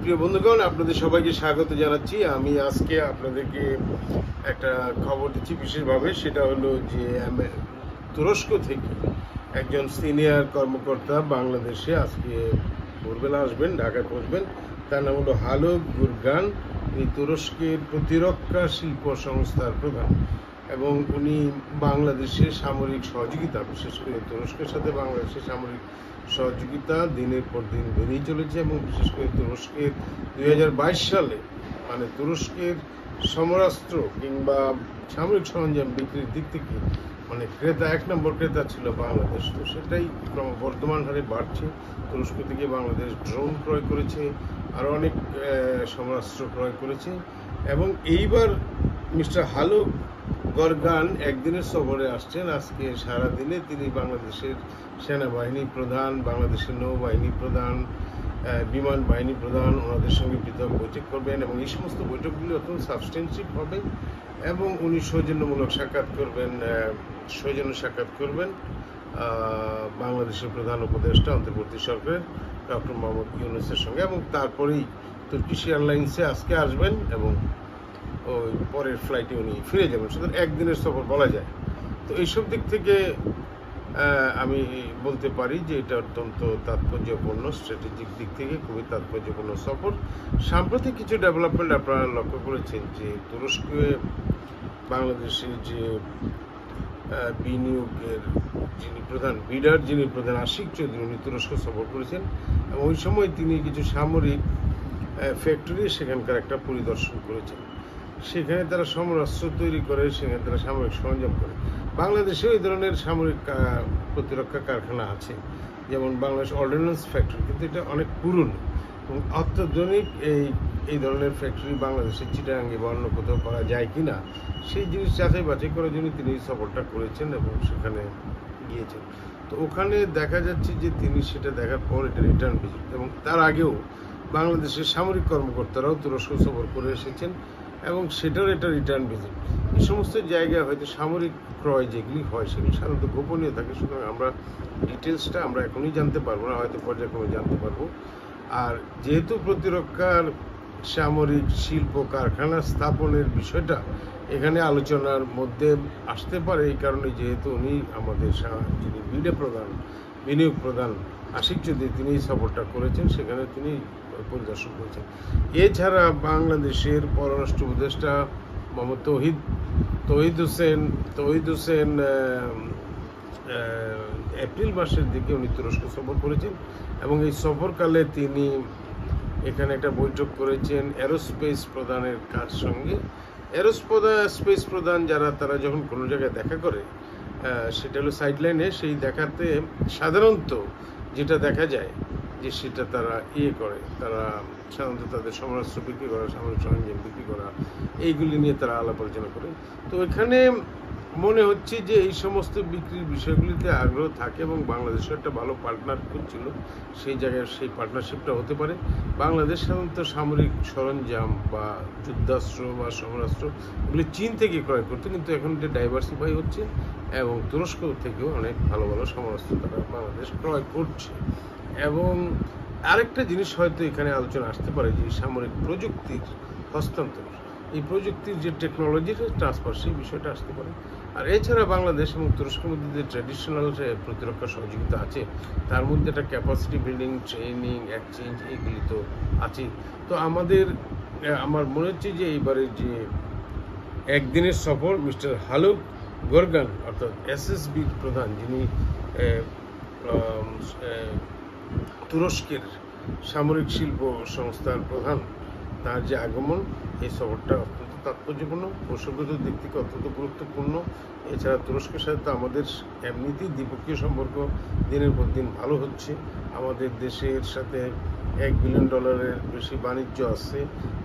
প্রিয় বন্ধুগণ, আপনাদের সবাইকে স্বাগত জানাচ্ছি। আমি আজকে আপনাদেরকে একটা খবর দিচ্ছি বিশেষভাবে। সেটা হলো যে তুরস্ক থেকে একজন সিনিয়র কর্মকর্তা বাংলাদেশে আজকে ভোরবেলা আসবেন, ঢাকায় পৌঁছবেন। তার নাম হলো হালক গুরগান। এই তুরস্কের প্রতিরক্ষা শিল্প সংস্থার প্রধান এবং উনি বাংলাদেশের সামরিক সহযোগিতা, বিশেষ করে তুরস্কের সাথে বাংলাদেশের সামরিক সহযোগিতা দিনের পর দিন বেড়েই চলেছে এবং বিশেষ করে তুরস্কের 2022 সালে মানে তুরস্কের সমরাস্ত্র কিংবা সামরিক সরঞ্জাম বিক্রির দিক থেকে মানে ক্রেতা, এক নম্বর ক্রেতা ছিল বাংলাদেশ। তো সেটাই ক্রমবর্ধমান হারে বাড়ছে। তুরস্ক থেকে বাংলাদেশ ড্রোন ক্রয় করেছে, আরও অনেক সমরাস্ত্র ক্রয় করেছে এবং এইবার মিস্টার হালক গরগান একদিনের সফরে আসছেন। আজকে সারাদিনে তিনি বাংলাদেশের সেনাবাহিনী প্রধান, বাংলাদেশের নৌবাহিনী প্রধান, বিমান বাহিনী প্রধান ওনাদের সঙ্গে পৃথক বৈঠক করবেন এবং এই সমস্ত বৈঠকগুলি অত্যন্ত সাবস্টেন্সিভ হবে এবং উনি সৌজন্যমূলক সাক্ষাৎ করবেন বাংলাদেশের প্রধান উপদেষ্টা অন্তর্বর্তী সরকারের ডক্টর মোহাম্মদ ইউনূসের সঙ্গে এবং তারপরেই তুর্কিশ এয়ারলাইন্সে আজকে আসবেন এবং ওই পরের ফ্লাইটে উনি ফিরে যাবেন। সুতরাং একদিনের সফর বলা যায়। তো এইসব দিক থেকে আমি বলতে পারি যে এটা অত্যন্ত তাৎপর্যপূর্ণ, স্ট্র্যাটেজিক দিক থেকে খুবই তাৎপর্যপূর্ণ সফর। সাম্প্রতিক কিছু ডেভেলপমেন্ট আপনারা লক্ষ্য করেছেন যে তুরস্কে বাংলাদেশের যে বিনিয়োগের যিনি প্রধান আশিক চৌধুরী, উনি তুরস্ক সফর করেছেন এবং ওই সময় তিনি কিছু সামরিক ফ্যাক্টরি সেখানকার একটা পরিদর্শন করেছেন। সেখানে তারা সমরাস্ত্র তৈরি করে, সেখানে তারা সামরিক সরঞ্জাম করে। বাংলাদেশে এই ধরনের সামরিক প্রতিরক্ষা কারখানা আছে, যেমন বাংলাদেশ অর্ডিন্যান্স ফ্যাক্টরি, কিন্তু এটা অনেক পুরনো এবং অত্যাধুনিক। এই ধরনের ফ্যাক্টরি বাংলাদেশের চিটাগাঙ্গে বা অন্য কোথাও করা যায় কি না সেই জিনিস যাচাই বাছাই করার জন্য তিনি এই সফরটা করেছেন এবং সেখানে গিয়েছেন। তো ওখানে দেখা যাচ্ছে যে তিনি সেটা দেখার পর এটা রিটার্ন ভিজিট এবং তার আগেও বাংলাদেশের সামরিক কর্মকর্তারাও তুরস্ক সফর করে এসেছেন এবং সেটার একটা রিটার্ন ভিজিট। এই সমস্ত জায়গায় হয়তো সামরিক ক্রয় যেগুলি হয় সেগুলি সাধারণত গোপনীয় থাকে, সুতরাং আমরা ডিটেলসটা আমরা এখনই জানতে পারবো না, হয়তো পর্যায়ক্রমে জানতে পারবো। আর যেহেতু প্রতিরক্ষার সামরিক শিল্প কারখানা স্থাপনের বিষয়টা এখানে আলোচনার মধ্যে আসতে পারে, এই কারণে যেহেতু উনি আমাদের যিনি বিনিয়োগ প্রধান আশিক চৌধুরী, তিনি এই সফরটা করেছেন, সেখানে তিনি পরিদর্শন করেছেন। এছাড়া বাংলাদেশের পররাষ্ট্র উপদেষ্টা মোহাম্মদ তৌহিদ হোসেন এপ্রিল মাসের দিকে উনি তুরস্ক সফর করেছেন এবং এই সফরকালে তিনি এখানে একটা বৈঠক করেছেন এরোস্পেস প্রধানের সঙ্গে। এরোস্পেস প্রধান তারা যখন কোনো জায়গায় দেখা করে, সেটা হলো সাইডলাইনে, সেই দেখাতে সাধারণত যেটা দেখা যায় যে সেটা তারা তারা সাধারণত তাদের সমরাস্ত্র বিক্রি করা, সামরিক সরঞ্জাম বিক্রি করা, এইগুলি নিয়ে তারা আলাপ আলোচনা করে। তো এখানে মনে হচ্ছে যে এই সমস্ত বিক্রির বিষয়গুলিতে আগ্রহ থাকে এবং বাংলাদেশের একটা ভালো পার্টনার খুঁজছিল, সেই জায়গায় সেই পার্টনারশিপটা হতে পারে। বাংলাদেশ সাধারণত সামরিক সরঞ্জাম বা যুদ্ধাস্ত্র বা সমরাস্ত্র এগুলি চীন থেকে ক্রয় করতো, কিন্তু এখন এটা ডাইভার্সিফাই হচ্ছে এবং তুরস্ক থেকেও অনেক ভালো ভালো সমরাস্ত্র তারা বাংলাদেশ ক্রয় করছে। এবং আরেকটা জিনিস হয়তো এখানে আলোচনা আসতে পারে যে সামরিক প্রযুক্তির হস্তান্তর, এই প্রযুক্তির যে টেকনোলজির ট্রান্সফার, সেই বিষয়টা আসতে পারে। আর এছাড়া বাংলাদেশ এবং তুরস্কের মধ্যে যে ট্র্যাডিশনাল প্রতিরক্ষা সহযোগিতা আছে, তার মধ্যে একটা ক্যাপাসিটি বিল্ডিং, ট্রেনিং, এক্সচেঞ্জ, এইগুলি তো আছে। তো আমার মনে হচ্ছে যে এইবারের যে একদিনের সফর মিস্টার হালক গরগান অর্থাৎ এসএসবির প্রধান, যিনি তুরস্কের সামরিক শিল্প সংস্থার প্রধান, তার যে আগমন, এই সফরটা অত্যন্ত তাৎপর্যপূর্ণ, কৌশলগত দিক থেকে অত্যন্ত গুরুত্বপূর্ণ। এছাড়া তুরস্কের সাথে তো আমাদের এমনিতেই দ্বিপক্ষীয় সম্পর্ক দিনের পর দিন ভালো হচ্ছে। আমাদের দেশের সাথে $1 বিলিয়ন বেশি বাণিজ্য আছে,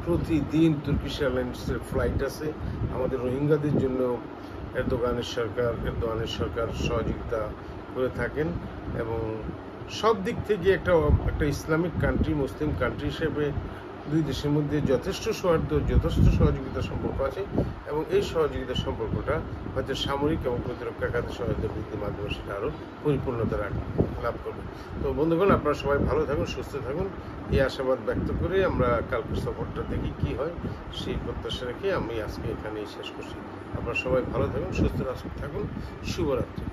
প্রতিদিন তুর্কিশ এয়ারলাইন্সের ফ্লাইট আছে। আমাদের রোহিঙ্গাদের জন্য এরদোগানের সরকার সহযোগিতা করে থাকেন এবং সব দিক থেকে একটা ইসলামিক কান্ট্রি, মুসলিম কান্ট্রি হিসেবে দুই দেশের মধ্যে যথেষ্ট সৌহার্দ্য, যথেষ্ট সহযোগিতার সম্পর্ক আছে এবং এই সহযোগিতার সম্পর্কটা হয়তো সামরিক এবং প্রতিরক্ষা খাতে সহায়তা বৃদ্ধির মাধ্যমে সেটা আরও পরিপূর্ণতা লাভ করবে। তো বন্ধুগণ, আপনারা সবাই ভালো থাকুন, সুস্থ থাকুন, এই আশাবাদ ব্যক্ত করে আমরা কালকের সফরটা দেখি কী হয় সেই প্রত্যাশা রেখে আমি আজকে এখানেই শেষ করছি। আপনারা সবাই ভালো থাকুন, সুস্থ থাকুন, শুভরাত্রি।